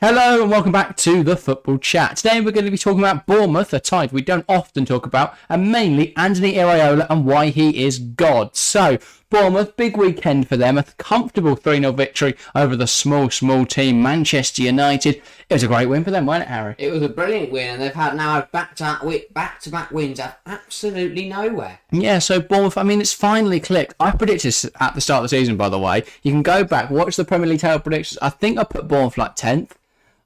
Hello and welcome back to the Football Chat. Today we're going to be talking about Bournemouth, a side we don't often talk about, and mainly Andoni Iraola and why he is God. So, Bournemouth, big weekend for them, a comfortable 3-0 victory over the small team Manchester United. It was a great win for them, wasn't it, Harry? It was a brilliant win, and they've had back-to-back wins out of absolutely nowhere. Yeah, so Bournemouth, it's finally clicked. I predicted this at the start of the season, by the way. You can go back, watch the Premier League table predictions. I think I put Bournemouth like 10th.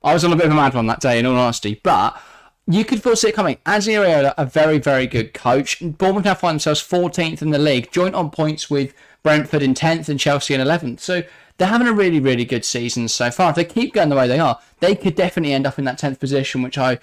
I was on a bit of a mad one that day, in all honesty, but you could foresee it coming. Andoni Iraola, a very, very good coach. Bournemouth now find themselves 14th in the league, joint on points with Brentford in 10th and Chelsea in 11th. So they're having a really, really good season so far. If they keep going the way they are, they could definitely end up in that 10th position, which I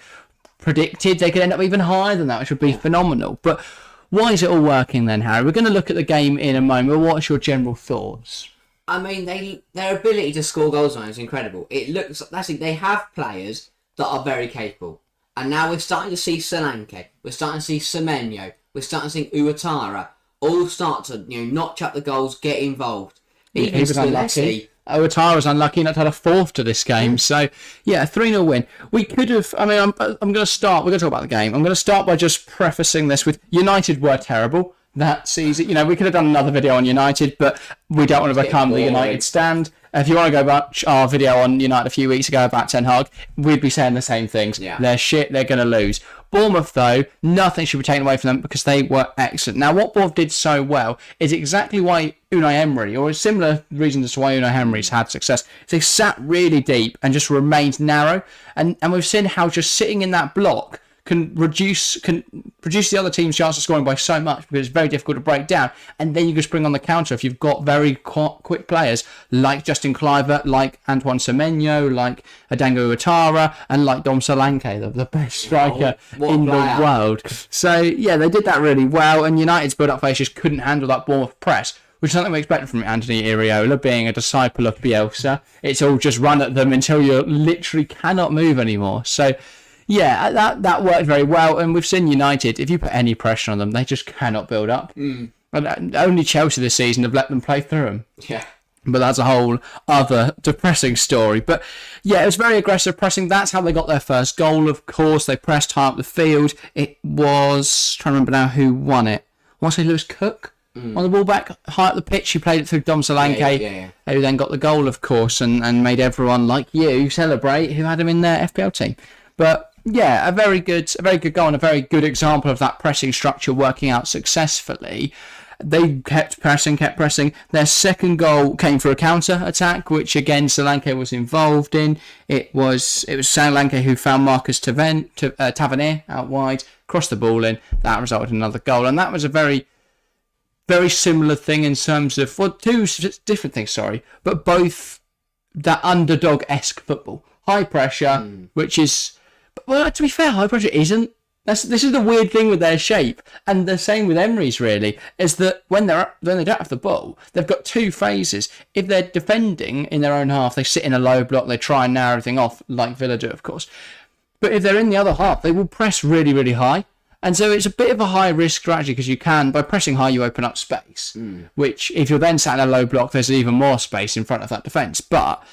predicted. They could end up even higher than that, which would be phenomenal. But why is it all working then, Harry? We're going to look at the game in a moment. What's your general thoughts? Their ability to score goals now is incredible. It looks they have players that are very capable, and now we're starting to see Solanke, we're starting to see Semenyo, we're starting to see Uatara all start to notch up the goals, get involved. He was unlucky. Uatara was unlucky not to have a fourth to this game. So yeah, a 3-0 win. We could have. I'm going to start. We're going to talk about the game. I'm going to start by just prefacing this with United were terrible that season. We could have done another video on United, but we don't want to become the United stand. If you want to go back our video on United a few weeks ago about Ten Hag, we'd be saying the same things. Yeah. They're shit, they're going to lose. Bournemouth, though, nothing should be taken away from them because they were excellent. Now, what Bournemouth did so well is exactly why Unai Emery, or similar reasons as to why Unai Emery's had success, they sat really deep and just remained narrow. And we've seen how just sitting in that block can reduce the other team's chance of scoring by so much because it's very difficult to break down, and then you just bring on the counter if you've got very quick players like Justin Kluivert, like Antoine Semenyo, like Adango Uatara, and like Dom Solanke, the best striker in the world. So yeah, they did that really well, and United's build-up phase just couldn't handle that Bournemouth press, which is something we expected from Andoni Iraola, being a disciple of Bielsa. It's all just run at them until you literally cannot move anymore. So yeah, that worked very well, and we've seen United, if you put any pressure on them, they just cannot build up. And only Chelsea this season have let them play through them. Yeah. But that's a whole other depressing story. But yeah, it was very aggressive pressing. That's how they got their first goal, of course. They pressed high up the field. It was, trying to remember now who won it. I want to say Lewis Cook on the ball back high up the pitch. He played it through Dom Solanke, who then got the goal, of course, and made everyone like you celebrate who had him in their FPL team. But yeah, a very good goal and a very good example of that pressing structure working out successfully. They kept pressing. Their second goal came for a counter attack, which again Solanke was involved in. It was Solanke who found Marcus Tavernier out wide, crossed the ball in. That resulted in another goal, and that was a very, very similar thing in terms of two different things. But both that underdog-esque football, high pressure, which is. Well, to be fair, high pressure isn't. This is the weird thing with their shape, and the same with Emery's really, is that when they don't have the ball, they've got two phases. If they're defending in their own half, they sit in a low block, they try and narrow everything off, like Villa do, of course. But if they're in the other half, they will press really, really high. And so it's a bit of a high risk strategy because by pressing high, you open up space, which if you're then sat in a low block, there's even more space in front of that defence. But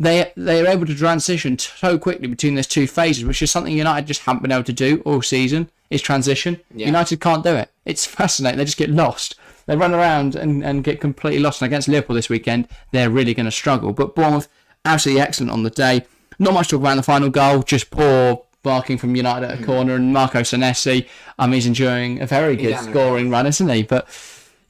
they are able to transition so quickly between those two phases, which is something United just haven't been able to do all season, is transition. Yeah. United can't do it. It's fascinating. They just get lost. They run around and get completely lost. And against Liverpool this weekend, they're really going to struggle. But Bournemouth, absolutely excellent on the day. Not much to talk about in the final goal, just poor barking from United at a corner. And Marco Senesi, he's enjoying a very good scoring run, isn't he? But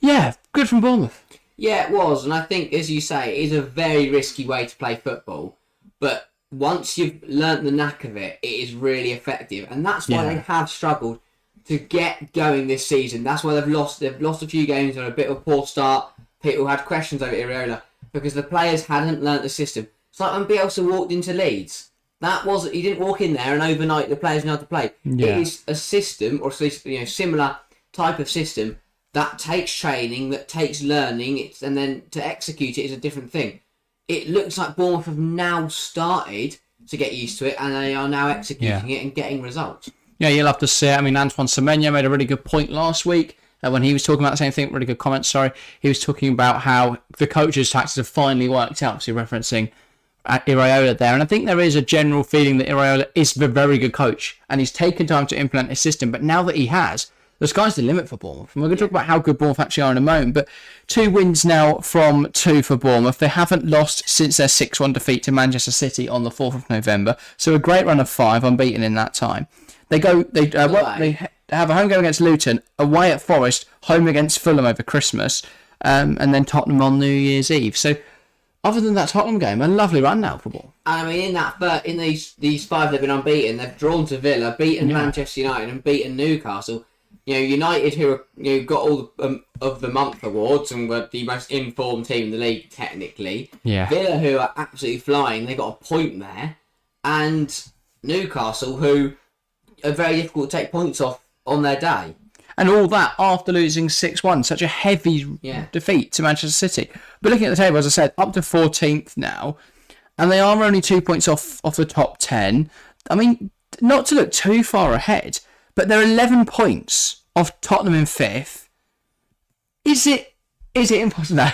yeah, good from Bournemouth. Yeah, it was, and I think, as you say, it is a very risky way to play football, but once you've learnt the knack of it, it is really effective, and that's why they have struggled to get going this season. That's why they've lost a few games on a bit of a poor start. People had questions over Iraola, because the players hadn't learnt the system. It's like when Bielsa walked into Leeds. He didn't walk in there and overnight the players know how to play. Yeah. It is a system, or at least similar type of system, that takes training, that takes learning, and then to execute it is a different thing. It looks like Bournemouth have now started to get used to it, and they are now executing it and getting results. Yeah, you'll have to see it. Antoine Semenyo made a really good point last week when he was talking about the same thing. Really good comment, sorry. He was talking about how the coach's tactics have finally worked out. So referencing Iraola there, and I think there is a general feeling that Iraola is a very good coach, and he's taken time to implement his system. But now that he has, the sky's the limit for Bournemouth. And we're going to talk about how good Bournemouth actually are in a moment. But 2 wins now from 2 for Bournemouth. They haven't lost since their 6-1 defeat to Manchester City on the 4th of November. So a great run of 5, unbeaten in that time. They have a home game against Luton, away at Forest, home against Fulham over Christmas, and then Tottenham on New Year's Eve. So other than that Tottenham game, a lovely run now for Bournemouth. I mean, in these 5 they've been unbeaten. They've drawn to Villa, beaten Manchester United, and beaten Newcastle. United, who got all of the month awards and were the most informed team in the league technically. Yeah. Villa, who are absolutely flying, they got a point there, and Newcastle, who are very difficult to take points off on their day. And all that after losing 6-1, such a heavy defeat to Manchester City. But looking at the table, as I said, up to 14th now, and they are only 2 points off the top 10. I mean, not to look too far ahead, but they're 11 points off Tottenham in 5th. Is it impossible? No.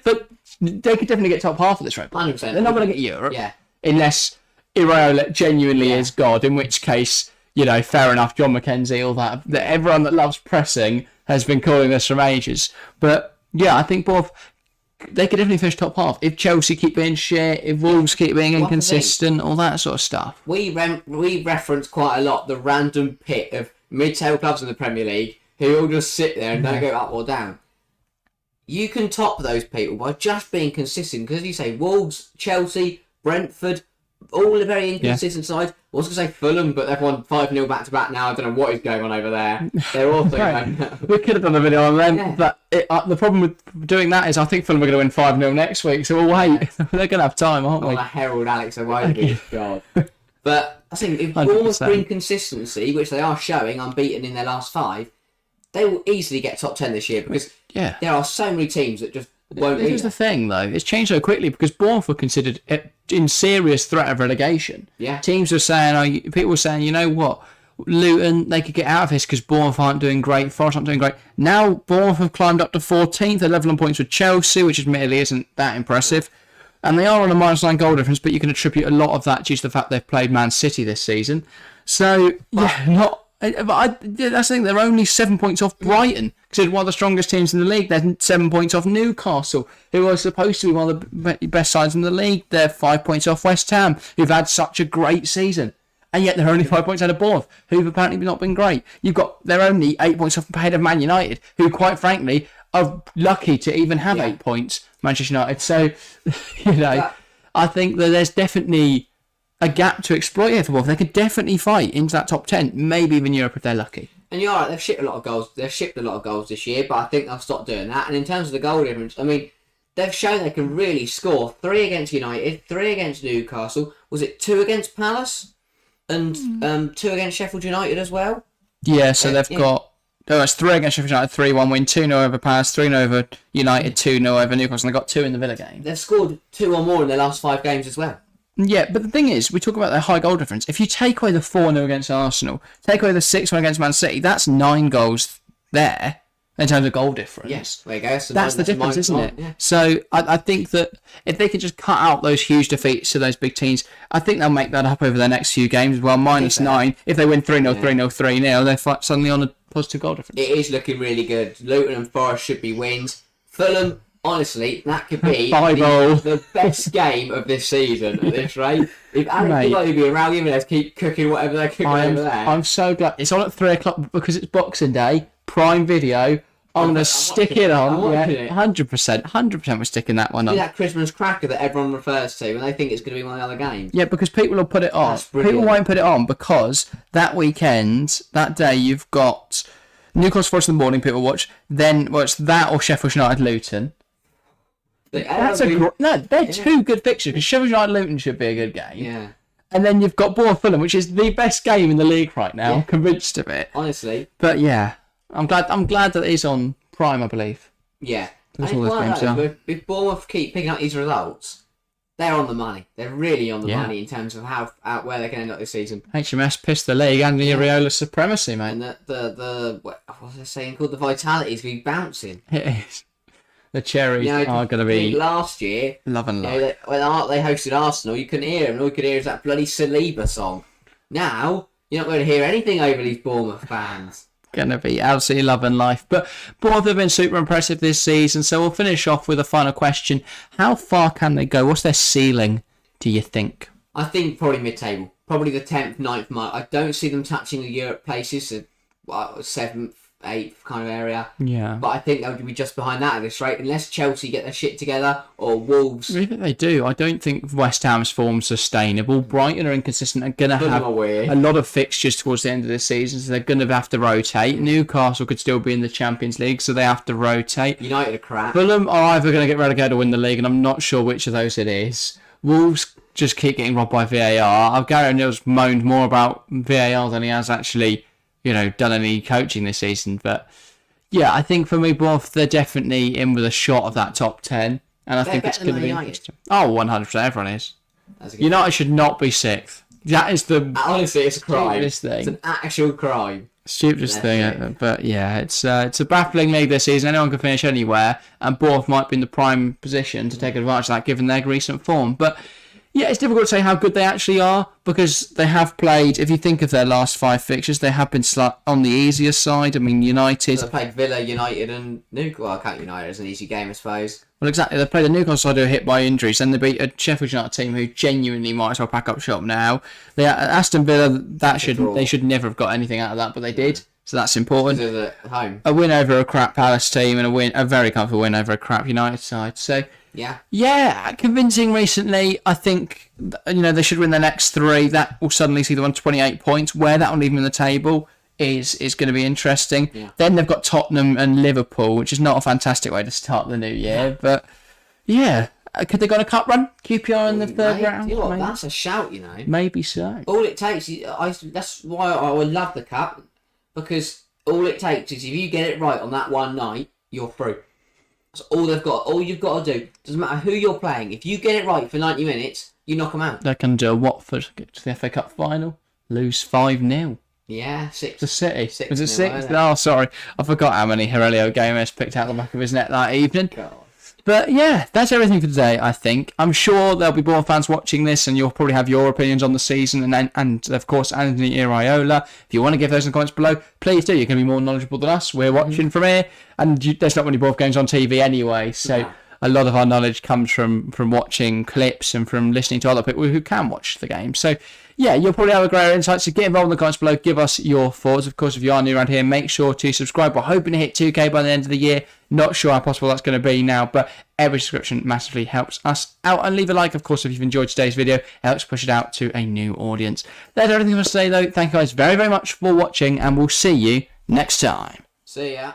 But they could definitely get top half of this race. 100%. They're not going to get Europe. Yeah. Unless Iraola genuinely is God, in which case, fair enough, John McKenzie, all that. Everyone that loves pressing has been calling this from ages. But yeah, I think both they could definitely finish top half if Chelsea keep being shit, if Wolves keep being inconsistent, all that sort of stuff. We reference quite a lot the random pit of mid-table clubs in the Premier League who all just sit there and don't go up or down. You can top those people by just being consistent, because as you say, Wolves, Chelsea, Brentford, all a very inconsistent side. I was going to say Fulham, but they've won 5-0 back-to-back now. I don't know what is going on over there. They're also going... We could have done a video on them, but the problem with doing that is I think Fulham are going to win 5-0 next week, so we'll wait. They're going to have time, aren't we? Herald Alex away, God. But I think if Bournemouth bring consistency, which they are showing, unbeaten in their last 5, they will easily get top 10 this year, because there are so many teams that just won't be. This is the thing, though. It's changed so quickly because Bournemouth were considered in serious threat of relegation. Yeah. Teams were saying, people were saying, you know what, Luton, they could get out of this because Bournemouth aren't doing great, Forest aren't doing great. Now Bournemouth have climbed up to 14th, they're level on points with Chelsea, which admittedly isn't that impressive. And they are on a -9 goal difference, but you can attribute a lot of that due to the fact they've played Man City this season. So, that's the thing, they're only 7 points off Brighton, considered one of the strongest teams in the league. They're 7 points off Newcastle, who are supposed to be one of the best sides in the league. They're 5 points off West Ham, who've had such a great season. And yet they're only 5 points out of Bournemouth, who've apparently not been great. They're only 8 points off ahead of Man United, who quite frankly are lucky to even have 8 points, Manchester United. So, I think that there's definitely a gap to exploit here for Bournemouth. They could definitely fight into that top 10, maybe even Europe if they're lucky. And you're right, they've shipped a lot of goals. They've shipped a lot of goals this year, but I think they'll stop doing that. And in terms of the goal difference, I mean, they've shown they can really score. 3 against United, 3 against Newcastle. Was it 2 against Palace? And 2 against Sheffield United as well? Yeah, so they've got... Oh, it's 3 against Sheffield United, 3-1 win, 2-0 over Palace, 3-0 over United, 2-0 over Newcastle, and they got 2 in the Villa game. They've scored 2 or more in their last 5 games as well. Yeah, but the thing is, we talk about their high goal difference. If you take away the 4-0 against Arsenal, take away the 6-1 against Man City, that's 9 goals there in terms of goal difference. Yes, there you go. So that's the difference, isn't it? Yeah. So I think that if they can just cut out those huge defeats to those big teams, I think they'll make that up over their next few games as well. -9. If they win 3-0, 3-0, 3-0, they're suddenly on a positive goal difference. It is looking really good. Luton and Forest should be wins. Fulham, honestly, that could be the best game of this season at this rate. If Alex Iwobi and Raul Jimenez keep cooking whatever they're cooking over there. I'm so glad. It's on at 3 o'clock because it's Boxing Day, Prime Video. I'm going to stick it on. 100%. We're sticking that one on. That Christmas cracker that everyone refers to when they think it's going to be one of the other games. Yeah, because people will put it on. People won't put it on because that weekend, that day, you've got Newcastle Forest in the morning, people watch. Then it's that or Sheffield United Luton. They're 2 good fixtures because Sheffield United Luton should be a good game. Yeah. And then you've got Bournemouth Fulham, which is the best game in the league right now. I'm convinced of it. Honestly. But yeah, I'm glad that it's on Prime, I believe. Yeah. That's all those games are. If Bournemouth keep picking up these results, they're on the money. They're really on the money in terms of where they can end up this season. HMS pissed the league and the Iraola supremacy, mate. And the what was I saying called the vitality's be bouncing. It is. The Cherries are going to be last year. Love and light. When they hosted Arsenal, you couldn't hear them. All you could hear is that bloody Saliba song. Now you're not going to hear anything over these Bournemouth fans. Going to be absolutely love and life. But Bournemouth have been super impressive this season. So we'll finish off with a final question: how far can they go? What's their ceiling, do you think? I think probably mid-table. Probably the 10th, 9th mark. I don't see them touching the Europe places, so 7th, 8th kind of area. Yeah. But I think they'll be just behind that at this rate, unless Chelsea get their shit together or Wolves. Even if they do, I don't think West Ham's form's sustainable. Brighton are inconsistent and going to have a lot of fixtures towards the end of the season, so they're going to have to rotate. Newcastle could still be in the Champions League, so they have to rotate. United are crap. Fulham are either going to get relegated or win the league, and I'm not sure which of those it is. Wolves just keep getting robbed by VAR. Gary O'Neill's moaned more about VAR than he has actually, done any coaching this season. But yeah, I think for me, Bournemouth, they're definitely in with a shot of that top 10. And I think it's going to be interesting. Oh, 100%, everyone is. United should not be 6th. That is the honestly, it's a crime. Thing. It's an actual crime. Stupidest thing, but yeah, it's a baffling league this season. Anyone can finish anywhere, and Bournemouth might be in the prime position to take advantage of that given their recent form. But yeah, it's difficult to say how good they actually are because they have played. If you think of their last 5 fixtures, they have been on the easier side. I mean, United. They played Villa, United, and Newcastle. Well, I count United as an easy game, I suppose. Well, exactly. They played the Newcastle side who were hit by injuries, and they beat a Sheffield United team who genuinely might as well pack up shop now. Aston Villa, they should never have got anything out of that, but they did. So that's important. Home. A win over a crap Palace team and a very comfortable win over a crap United side. So yeah, convincing recently. I think they should win the next 3. That will suddenly see them on 28 points. Where that will leave them in the table is going to be interesting. Yeah. Then they've got Tottenham and Liverpool, which is not a fantastic way to start the new year. But yeah, could they go on a cup run? QPR in the third round? You know what, that's a shout, Maybe so. All it takes that's why I would love the cup, because all it takes is if you get it right on that one night, you're through. That's all they've got. All you've got to do, doesn't matter who you're playing, if you get it right for 90 minutes, you knock them out. They can do Watford, get to the FA Cup final, lose 5-0. Yeah, 6. To City. Was it 6? Oh, sorry. I forgot how many Aurelio Gomez picked out the back of his net that evening. God. But yeah, that's everything for today, I think. I'm sure there'll be Bournemouth fans watching this and you'll probably have your opinions on the season and of course, Andoni Iraola. If you want to give those in the comments below, please do. You can be more knowledgeable than us. We're watching from here and there's not many Bournemouth games on TV anyway, so a lot of our knowledge comes from watching clips and from listening to other people who can watch the game. So yeah, you'll probably have a greater insight. So get involved in the comments below. Give us your thoughts. Of course, if you are new around here, make sure to subscribe. We're hoping to hit 2K by the end of the year. Not sure how possible that's going to be now, but every subscription massively helps us out. And leave a like, of course, if you've enjoyed today's video. It helps push it out to a new audience. That's everything I want to say, though. Thank you guys very, very much for watching, and we'll see you next time. See ya.